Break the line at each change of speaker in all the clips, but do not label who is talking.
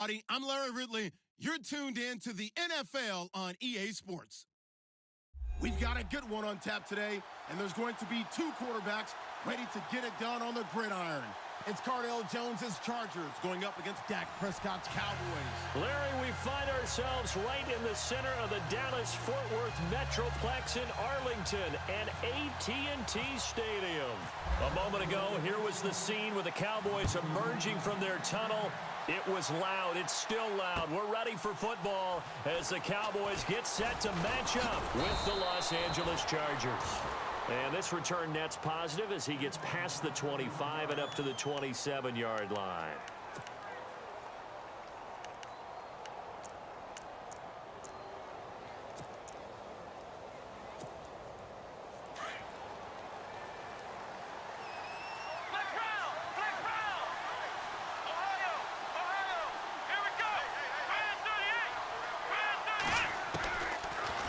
everybody. I'm Larry Ridley. You're tuned in to the NFL on EA Sports. We've got a good one on tap today, and there's going to be two quarterbacks ready to get it done on the gridiron. It's Cardale Jones's Chargers going up against Dak Prescott's Cowboys.
Larry, we find ourselves right in the center of the Dallas-Fort Worth Metroplex in Arlington and AT&T Stadium. A moment ago, here was the scene with the Cowboys emerging from their tunnel. It was loud. It's still loud. We're ready for football as the Cowboys get set to match up with the Los Angeles Chargers. And this return net's positive as he gets past the 25 and up to the 27-yard line.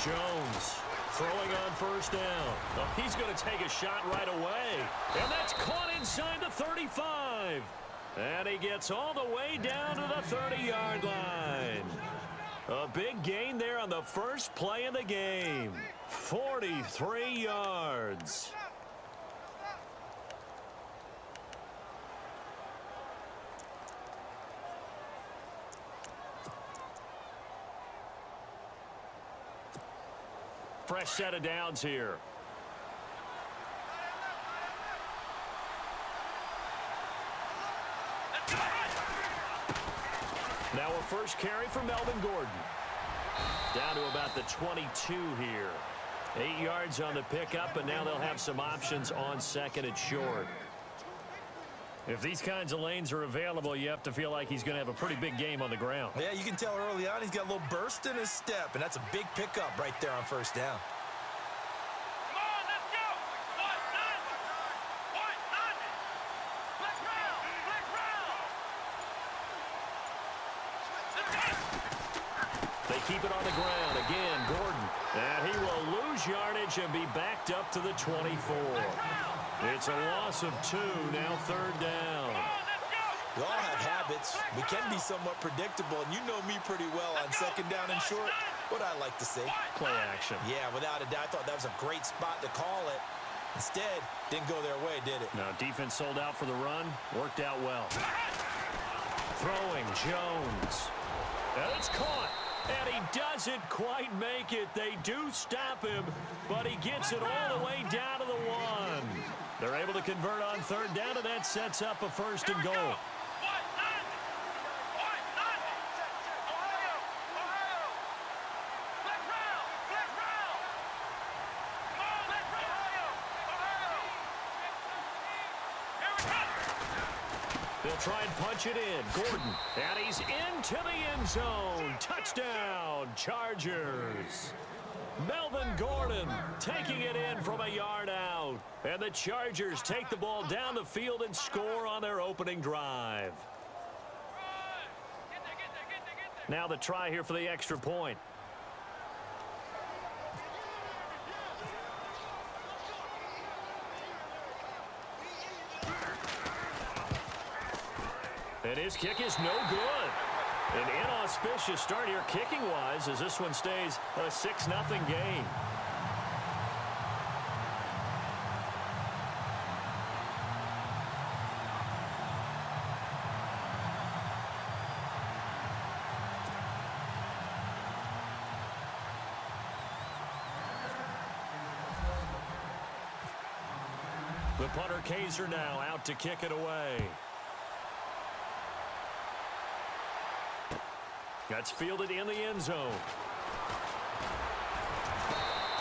Jones throwing on first down. Oh, he's going to take a shot right away. And that's caught inside the 35. And he gets all the way down to the 30-yard line. A big gain there on the first play of the game. 43 yards. Fresh set of downs here. Now a first carry for Melvin Gordon. Down to about the 22 here. 8 yards on the pickup, and now they'll have some options on second and short. If these kinds of lanes are available, you have to feel like he's going to have a pretty big game on the ground.
Yeah, you can tell early on he's got a little burst in his step, and that's a big pickup right there on first down.
Come on, let's go! One, none! Black round!
They keep it on the ground. Again, Gordon. And he will lose yardage and be backed up to the 24. It's a loss of 2, now third down.
We all have habits. We can be somewhat predictable, and you know me pretty well on second down and short. What I like to say.
Play action.
Yeah, without a doubt, I thought that was a great spot to call it. Instead, didn't go their way, did it?
Now, defense sold out for the run. Worked out well. Throwing, Jones. And it's caught. And he doesn't quite make it. They do stop him, but he gets it all the way down to the 1. They're able to convert on third down, and that sets up a first and goal. They'll try and punch it in. Gordon, and he's into the end zone. Touchdown, Chargers. Melvin Gordon taking it in from a yard out. And the Chargers take the ball down the field and score on their opening drive. Now the try here for the extra point. And his kick is no good. An inauspicious start here kicking-wise as this one stays a 6-0 game. The punter Kaiser now out to kick it away. That's fielded in the end zone.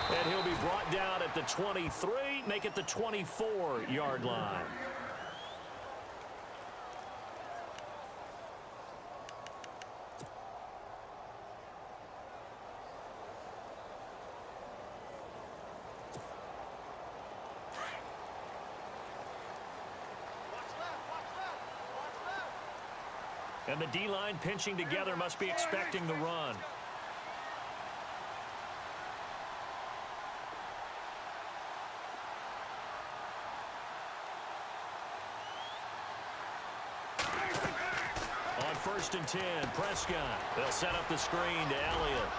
And he'll be brought down at the 23, make it the 24-yard line. And the D-line pinching together must be expecting the run. On first 1st and 10. Prescott. They'll set up the screen to Elliott.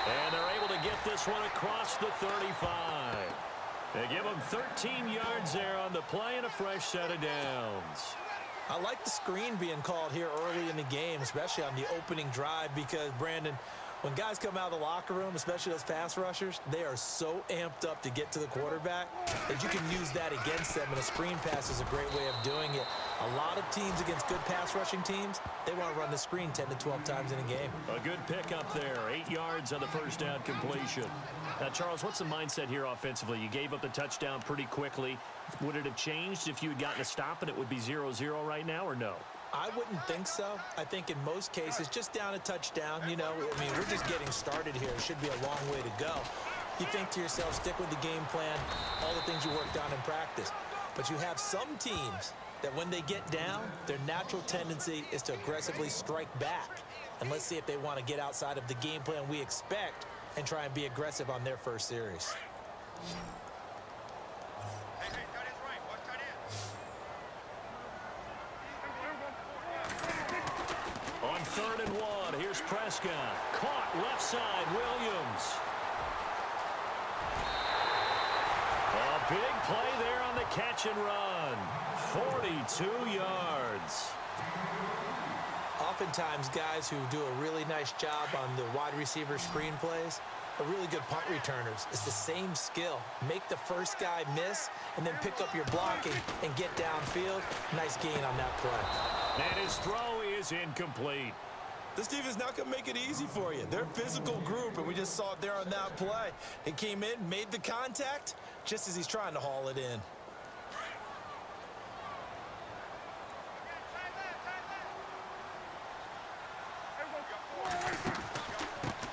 And they're able to get this one across the 35. They give him 13 yards there on the play and a fresh set of downs.
I like the screen being called here early in the game, especially on the opening drive, because, Brandon, when guys come out of the locker room, especially those pass rushers, they are so amped up to get to the quarterback that you can use that against them, and a screen pass is a great way of doing it. A lot of teams against good pass rushing teams, they want to run the screen 10 to 12 times in a game.
A good pickup there, 8 yards on the first down completion. Now, Charles, what's the mindset here offensively? You gave up the touchdown pretty quickly. Would it have changed if you had gotten a stop and it would be 0-0 right now, or no?
I wouldn't think so. I think in most cases, just down a touchdown, you know, I mean, we're just getting started here. It should be a long way to go. You think to yourself, stick with the game plan, all the things you worked on in practice. But you have some teams that when they get down, their natural tendency is to aggressively strike back. And let's see if they want to get outside of the game plan we expect and try and be aggressive on their first series.
On 3rd and 1, here's Prescott. Caught left side, Williams. A big play there on the catch and run. 42 yards.
Oftentimes, guys who do a really nice job on the wide receiver screen plays are really good punt returners. It's the same skill. Make the first guy miss and then pick up your blocking and get downfield. Nice gain on that play.
And his throw is incomplete.
This defense not going to make it easy for you. They're a physical group, and we just saw it there on that play. He came in, made the contact, just as he's trying to haul it in.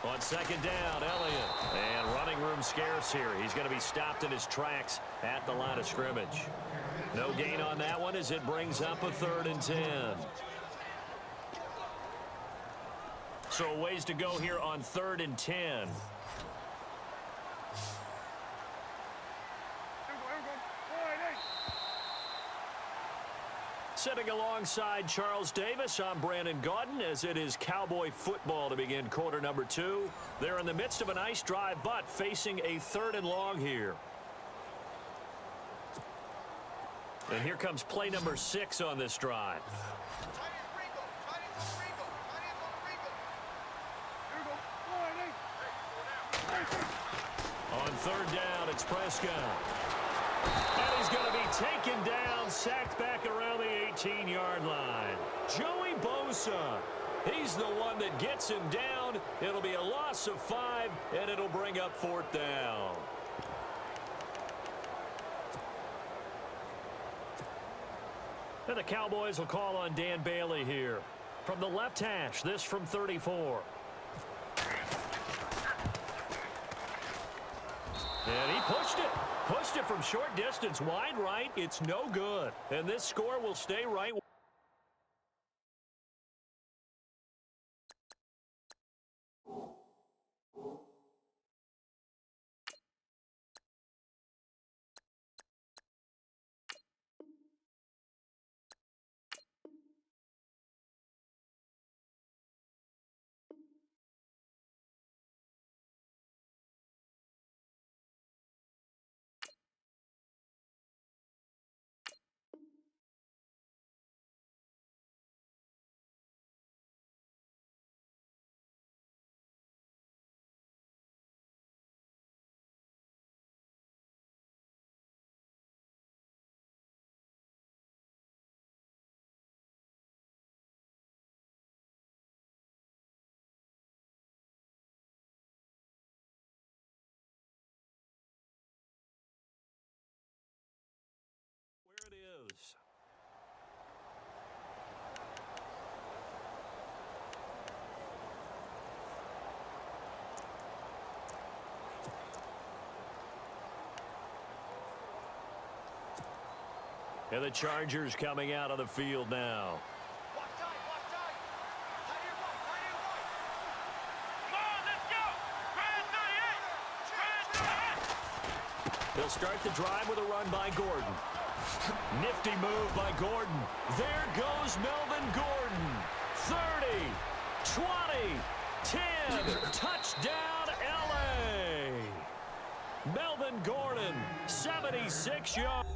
On 2nd down, Elliott. And running room scarce here. He's going to be stopped in his tracks at the line of scrimmage. No gain on that one as it brings up a 3rd and 10. So a ways to go here on 3rd and 10. Sitting alongside Charles Davis, I'm Brandon Gaudin, as it is Cowboy football to begin quarter number 2. They're in the midst of a nice drive, but facing a 3rd and long here. And here comes play number 6 on this drive. On 3rd down, it's Prescott. And he's going to be taken down, sacked back around the 18-yard line. Joey Bosa, he's the one that gets him down. It'll be a loss of 5, and it'll bring up 4th down. And the Cowboys will call on Dan Bailey here. From the left hash, this from 34. And he pushed it. Pushed it from short distance, wide right. It's no good. And this score will stay right. Where it is. And the Chargers coming out on the field now. They'll start the drive with a run by Gordon. Nifty move by Gordon. There goes Melvin Gordon. 30, 20, 10. Touchdown, L.A. Melvin Gordon, 76 yards.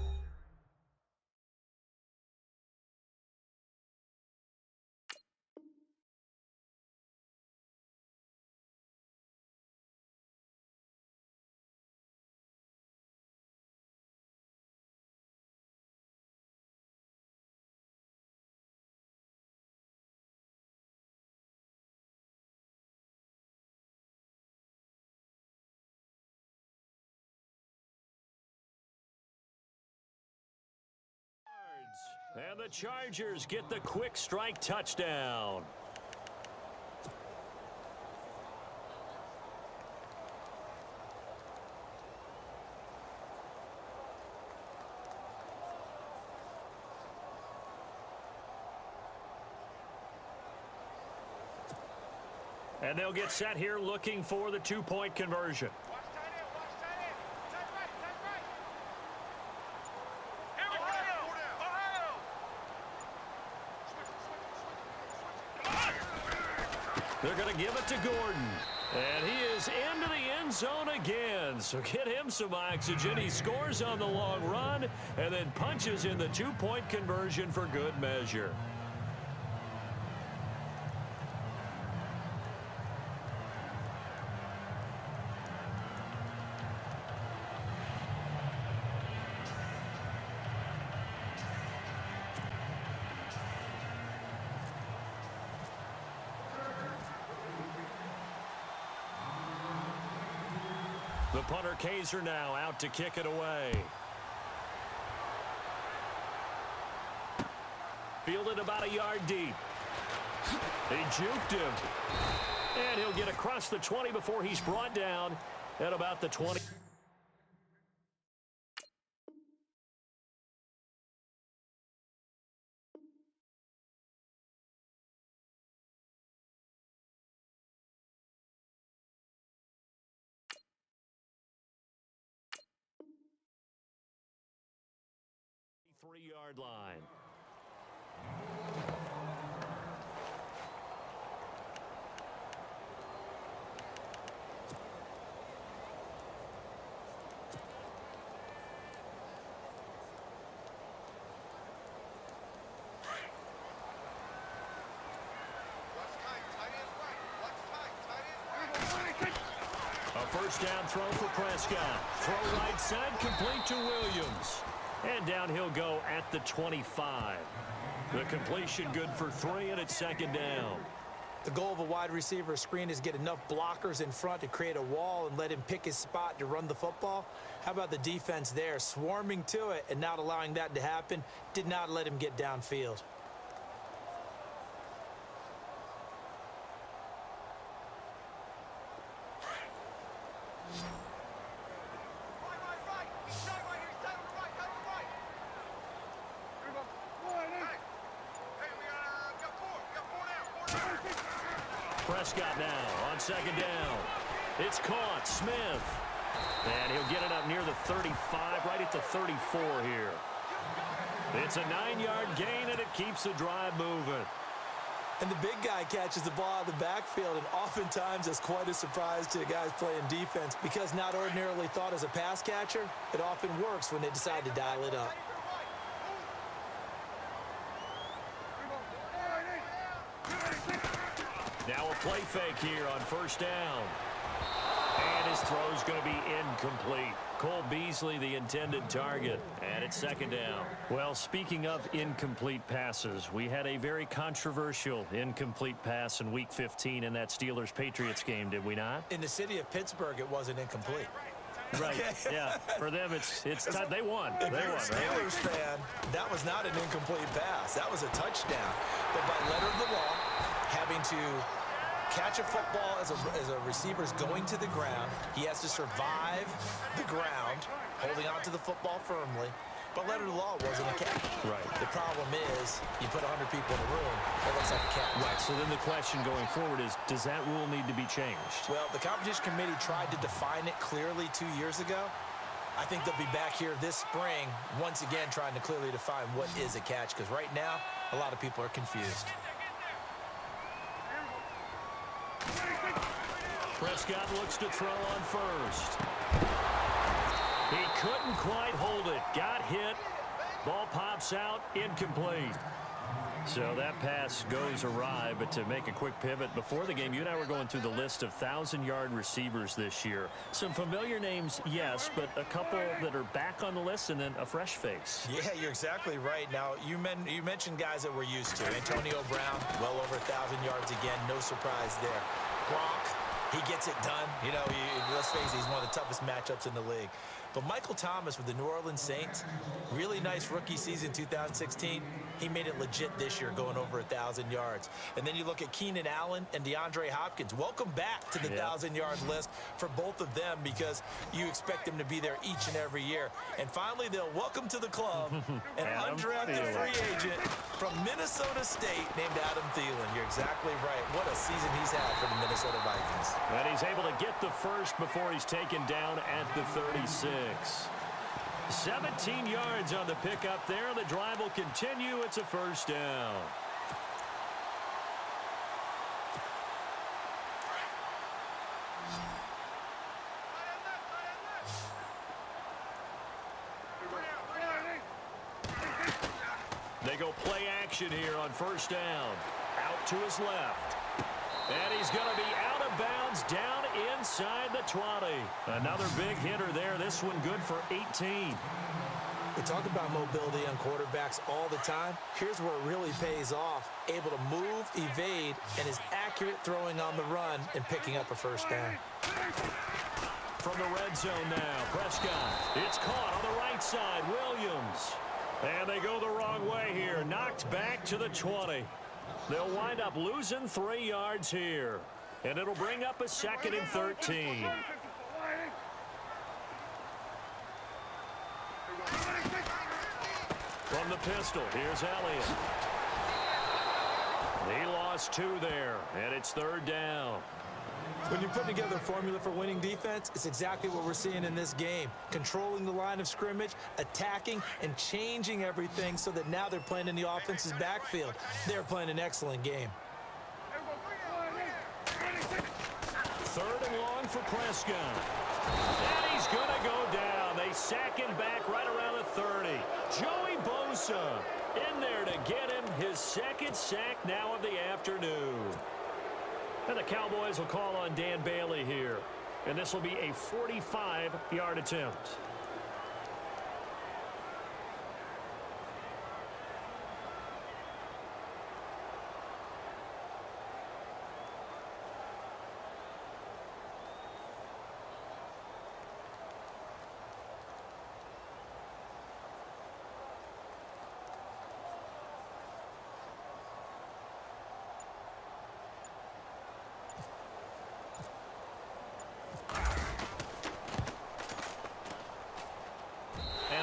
And the Chargers get the quick strike touchdown. And they'll get set here looking for the two-point conversion. They're going to give it to Gordon. And he is into the end zone again. So get him some oxygen. He scores on the long run and then punches in the two-point conversion for good measure. The punter Kaiser now out to kick it away. Fielded about a yard deep. He juked him. And he'll get across the 20 before he's brought down at about the 20. Three-yard line. A first down throw for Prescott. Throw right side, complete to Williams. And down he'll go at the 25. The completion good for 3, and it's second down.
The goal of a wide receiver screen is get enough blockers in front to create a wall and let him pick his spot to run the football. How about the defense there, swarming to it and not allowing that to happen? Did not let him get downfield.
Prescott now on second down. It's caught. Smith. And he'll get it up near the 35, right at the 34 here. It's a 9-yard gain, and it keeps the drive moving.
And the big guy catches the ball out of the backfield, and oftentimes it's quite a surprise to the guys playing defense because not ordinarily thought as a pass catcher, it often works when they decide to dial it up.
Now a play fake here on first down. And his throw's going to be incomplete. Cole Beasley, the intended target. And it's second down. Well, speaking of incomplete passes, we had a very controversial incomplete pass in Week 15 in that Steelers-Patriots game, did we not?
In the city of Pittsburgh, it wasn't incomplete.
Right, yeah. For them, it's time. They won.
If
they
you're
won,
a Steelers fan, that was not an incomplete pass. That was a touchdown. But by letter of the law, having to catch a football as a receiver's going to the ground, he has to survive the ground, holding on to the football firmly. But letter of the law wasn't a catch.
Right.
The problem is you put 100 people in a room, it looks like a catch.
Right. So then the question going forward is, does that rule need to be changed?
Well, the competition committee tried to define it clearly 2 years ago, I think they'll be back here this spring, once again trying to clearly define what is a catch, because right now, a lot of people are confused.
Prescott looks to throw on first. He couldn't quite hold it. Got hit. Ball pops out, incomplete. So that pass goes awry, but to make a quick pivot, before the game, you and I were going through the list of 1,000-yard receivers this year. Some familiar names, yes, but a couple that are back on the list and then a fresh face.
Yeah, you're exactly right. Now, you mentioned guys that we're used to. Antonio Brown, well over 1,000 yards again. No surprise there. Gronk, he gets it done. You know, let's face it, he's one of the toughest matchups in the league. But Michael Thomas with the New Orleans Saints, really nice rookie season 2016. He made it legit this year, going over 1,000 yards. And then you look at Keenan Allen and DeAndre Hopkins. Welcome back to the 1,000-yard list for both of them, because you expect them to be there each and every year. And finally, they'll welcome to the club an undrafted free agent from Minnesota State named Adam Thielen. You're exactly right. What a season he's had for the Minnesota Vikings.
And he's able to get the first before he's taken down at the 36. 17 yards on the pickup there. The drive will continue. It's a first down. They go play action here on first down. Out to his left. And he's going to be out of bounds down inside the 20. Another big hitter there. This one good for 18.
We talk about mobility on quarterbacks all the time. Here's where it really pays off. Able to move, evade, and is accurate throwing on the run and picking up a first down.
From the red zone now, Prescott. It's caught on the right side. Williams. And they go the wrong way here. Knocked back to the 20. They'll wind up losing 3 yards here. And it'll bring up a 2nd and 13. From the pistol, here's Elliott. He lost 2 there, and it's 3rd down.
When you put together a formula for winning defense, it's exactly what we're seeing in this game. Controlling the line of scrimmage, attacking, and changing everything so that now they're playing in the offense's backfield. They're playing an excellent game.
3rd and long for Prescott. And he's going to go down. They sack him back right around the 30. Joey Bosa in there to get him his 2nd sack now of the afternoon. And the Cowboys will call on Dan Bailey here. And this will be a 45-yard attempt.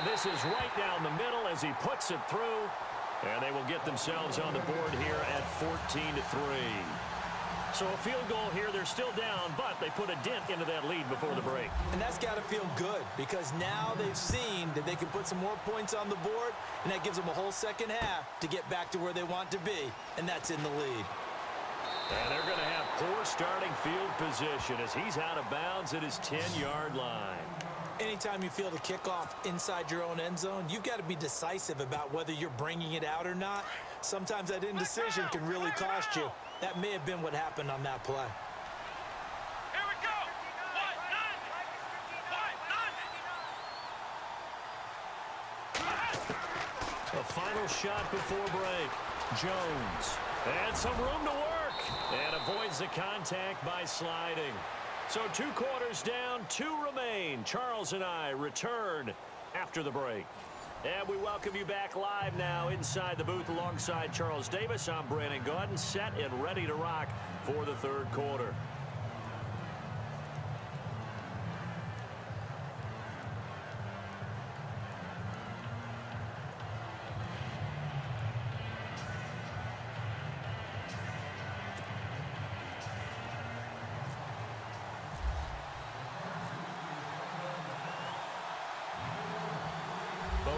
This is right down the middle as he puts it through. And they will get themselves on the board here at 14-3. So a field goal here. They're still down, but they put a dent into that lead before the break.
And that's got to feel good, because now they've seen that they can put some more points on the board, and that gives them a whole second half to get back to where they want to be, and that's in the lead.
And they're going to have poor starting field position as he's out of bounds at his 10-yard line.
Anytime you field a kickoff inside your own end zone, you've got to be decisive about whether you're bringing it out or not. Sometimes that indecision can really cost you. That may have been what happened on that play.
Here we go.
A final shot before break. Jones. And some room to work. And avoids the contact by sliding. So 2 quarters down, 2 remain. Charles and I return after the break. And we welcome you back live now inside the booth alongside Charles Davis. I'm Brandon Gaudin, set and ready to rock for the 3rd quarter.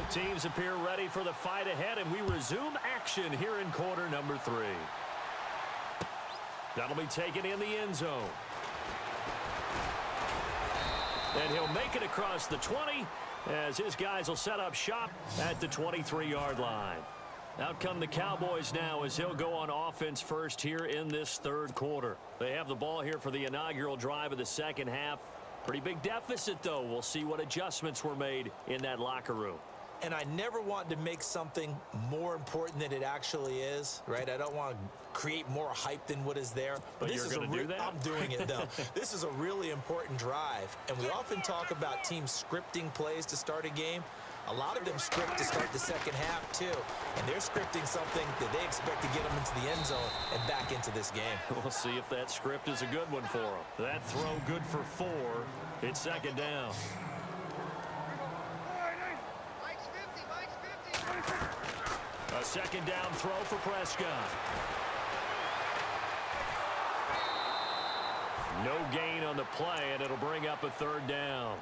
Both teams appear ready for the fight ahead, and we resume action here in quarter number 3. That'll be taken in the end zone. And he'll make it across the 20 as his guys will set up shop at the 23-yard line. Out come the Cowboys now as he'll go on offense first here in this third quarter. They have the ball here for the inaugural drive of the second half. Pretty big deficit, though. We'll see what adjustments were made in that locker room.
And I never want to make something more important than it actually is, right? I don't want to create more hype than what is there.
But you're going to do that?
I'm doing it, though. This is a really important drive. And we often talk about teams scripting plays to start a game. A lot of them script to start the second half, too. And they're scripting something that they expect to get them into the end zone and back into this game.
We'll see if that script is a good one for them. That throw good for 4. It's second down. A second down throw for Prescott. No gain on the play, and it'll bring up a third down.